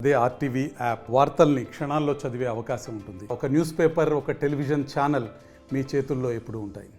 అదే RTV app వార్తల్ని క్షణాల్లో చదివే అవకాశం ఉంటుంది. ఒక న్యూస్ పేపర్, ఒక టెలివిజన్ ఛానల్ మీ చేతుల్లో ఎప్పుడూ ఉంటాయి.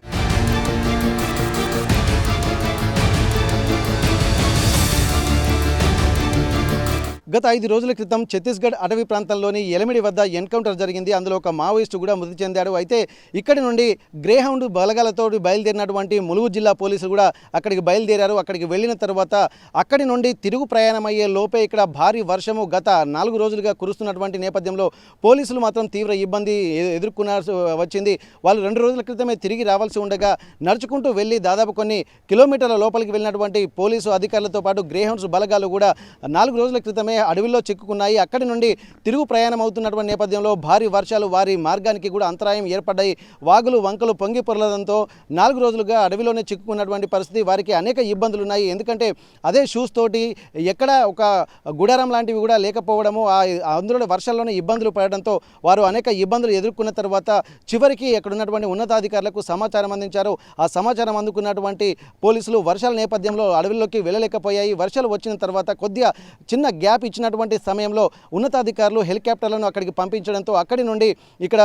గత 5 రోజుల క్రితం ఛత్తీస్గఢ్ అటవీ ప్రాంతంలోని ఎలమిడి వద్ద ఎన్కౌంటర్ జరిగింది. అందులో ఒక మావోయిస్టు కూడా మృతి చెందాడు. అయితే ఇక్కడి నుండి గ్రేహౌండ్ బలగాలతో బయలుదేరినటువంటి ములుగు జిల్లా పోలీసులు కూడా అక్కడికి బయలుదేరారు. అక్కడికి వెళ్ళిన తర్వాత అక్కడి నుండి తిరుగు ప్రయాణం అయ్యే లోపే ఇక్కడ భారీ వర్షము గత 4 రోజులుగా కురుస్తున్నటువంటి నేపథ్యంలో పోలీసులు మాత్రం తీవ్ర ఇబ్బంది ఎదుర్కొనాల్సి వచ్చింది. వాళ్ళు 2 రోజుల క్రితమే తిరిగి రావాల్సి ఉండగా నడుచుకుంటూ వెళ్ళి దాదాపు కొన్ని కిలోమీటర్ల లోపలికి వెళ్ళినటువంటి పోలీసు అధికారులతో పాటు గ్రేహౌండ్స్ బలగాలు కూడా 4 రోజుల క్రితమే అడవిలో చిక్కుకున్నాయి. అక్కడి నుండి తిరుగు ప్రయాణం అవుతున్నటువంటి నేపథ్యంలో భారీ వర్షాలు వారి మార్గానికి కూడా అంతరాయం ఏర్పడ్డాయి. వాగులు వంకలు పొంగి పొరలడంతో 4 రోజులుగా అడవిలోనే చిక్కుకున్నటువంటి పరిస్థితి. వారికి అనేక ఇబ్బందులు ఉన్నాయి. ఎందుకంటే అదే షూస్ తోటి ఎక్కడ ఒక గుడారం లాంటివి కూడా లేకపోవడము, అందులో వర్షాల్లోనే ఇబ్బందులు పడడంతో వారు అనేక ఇబ్బందులు ఎదుర్కొన్న తర్వాత చివరికి అక్కడ ఉన్నటువంటి ఉన్నతాధికారులకు సమాచారం అందించారు. ఆ సమాచారం అందుకున్నటువంటి పోలీసులు వర్షాల నేపథ్యంలో అడవిలోకి వెళ్ళలేకపోయాయి. వర్షాలు వచ్చిన తర్వాత కొద్దిగా చిన్న గ్యాప్ ఇచ్చినటువంటి సమయంలో ఉన్నతాధికారులు హెలికాప్టర్లను అక్కడికి పంపించడంతో అక్కడి నుండి ఇక్కడ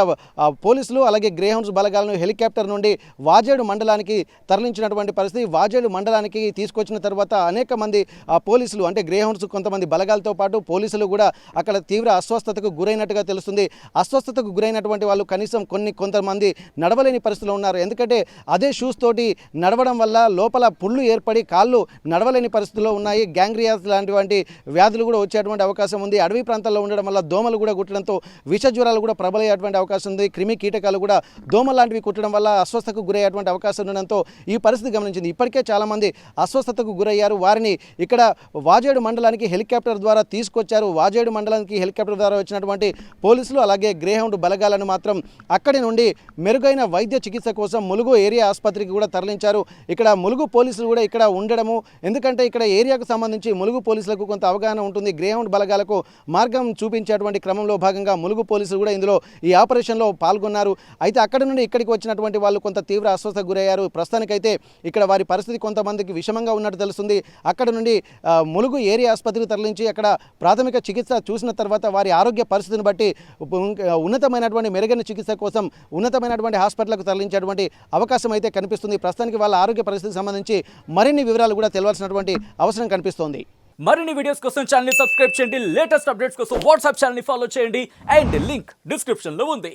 పోలీసులు అలాగే గ్రేహౌండ్స్ బలగాలను హెలికాప్టర్ నుండి వాజేడు మండలానికి తరలించినటువంటి పరిస్థితి. వాజేడు మండలానికి తీసుకొచ్చిన తర్వాత అనేక మంది పోలీసులు అంటే గ్రేహౌండ్స్ కొంతమంది బలగాలతో పాటు పోలీసులు కూడా అక్కడ తీవ్ర అస్వస్థతకు గురైనట్టుగా తెలుస్తుంది. అస్వస్థతకు గురైనటువంటి వాళ్ళు కనీసం కొంతమంది నడవలేని పరిస్థితిలో ఉన్నారు. ఎందుకంటే అదే షూస్ తోటి నడవడం వల్ల లోపల పుళ్ళు ఏర్పడి కాళ్ళు నడవలేని పరిస్థితిలో ఉన్నాయి. గ్యాంగ్రియాస్ లాంటివంటి వ్యాధులు కూడా వచ్చేటువంటి అవకాశం ఉంది. అడవి ప్రాంతాల్లో ఉండడం వల్ల దోమలు కూడా కుట్టడంతో విష జ్వరాలు కూడా ప్రబలయ్యేటువంటి అవకాశం ఉంది. క్రిమి కీటకాలు కూడా దోమ లాంటివి కుట్టడం వల్ల అస్వస్థతకు గురయ్యేటువంటి అవకాశం ఉండడంతో ఈ పరిస్థితి గమనించింది. ఇప్పటికే చాలామంది అస్వస్థతకు గురయ్యారు. వారిని ఇక్కడ వాజేడు మండలానికి హెలికాప్టర్ ద్వారా తీసుకొచ్చారు. వాజేడు మండలానికి హెలికాప్టర్ ద్వారా వచ్చినటువంటి పోలీసులు అలాగే గ్రేహౌండ్ బలగాలను మాత్రం అక్కడి నుండి మెరుగైన వైద్య చికిత్స కోసం ములుగు ఏరియా ఆసుపత్రికి కూడా తరలించారు. ఇక్కడ ములుగు పోలీసులు కూడా ఇక్కడ ఉండడము, ఎందుకంటే ఇక్కడ ఏరియాకు సంబంధించి ములుగు పోలీసులకు కొంత అవగాహన ఉంటుంది. గ్రేహౌండ్ బలగాలకు మార్గం చూపించేటువంటి క్రమంలో భాగంగా ములుగు పోలీసులు కూడా ఇందులో ఈ ఆపరేషన్లో పాల్గొన్నారు. అయితే అక్కడి నుండి ఇక్కడికి వచ్చినటువంటి వాళ్ళు కొంత తీవ్ర అస్వస్థకు గురయ్యారు. ప్రస్తుతానికైతే ఇక్కడ వారి పరిస్థితి కొంతమందికి విషమంగా ఉన్నట్టు తెలుస్తుంది. అక్కడ నుండి ములుగు ఏరియా ఆసుపత్రికి తరలించి అక్కడ ప్రాథమిక చికిత్స చూసిన తర్వాత వారి ఆరోగ్య పరిస్థితిని బట్టి ఉన్నతమైనటువంటి మెరుగైన చికిత్స కోసం ఉన్నతమైనటువంటి హాస్పిటల్కు తరలించేటువంటి అవకాశం అయితే కనిపిస్తుంది. ప్రస్తుతానికి వాళ్ళ ఆరోగ్య పరిస్థితికి సంబంధించి మరిన్ని వివరాలు కూడా తెలవాల్సినటువంటి అవసరం కనిపిస్తోంది. మరిన్ని వీడియోస్ కోసం ఛానల్ ని సబ్స్క్రైబ్ చేయండి. లేటెస్ట్ అప్డేట్స్ కోసం వాట్సాప్ ఛానల్ ని ఫాలో చేయండి. అండ్ లింక్ డిస్క్రిప్షన్ లో ఉంది.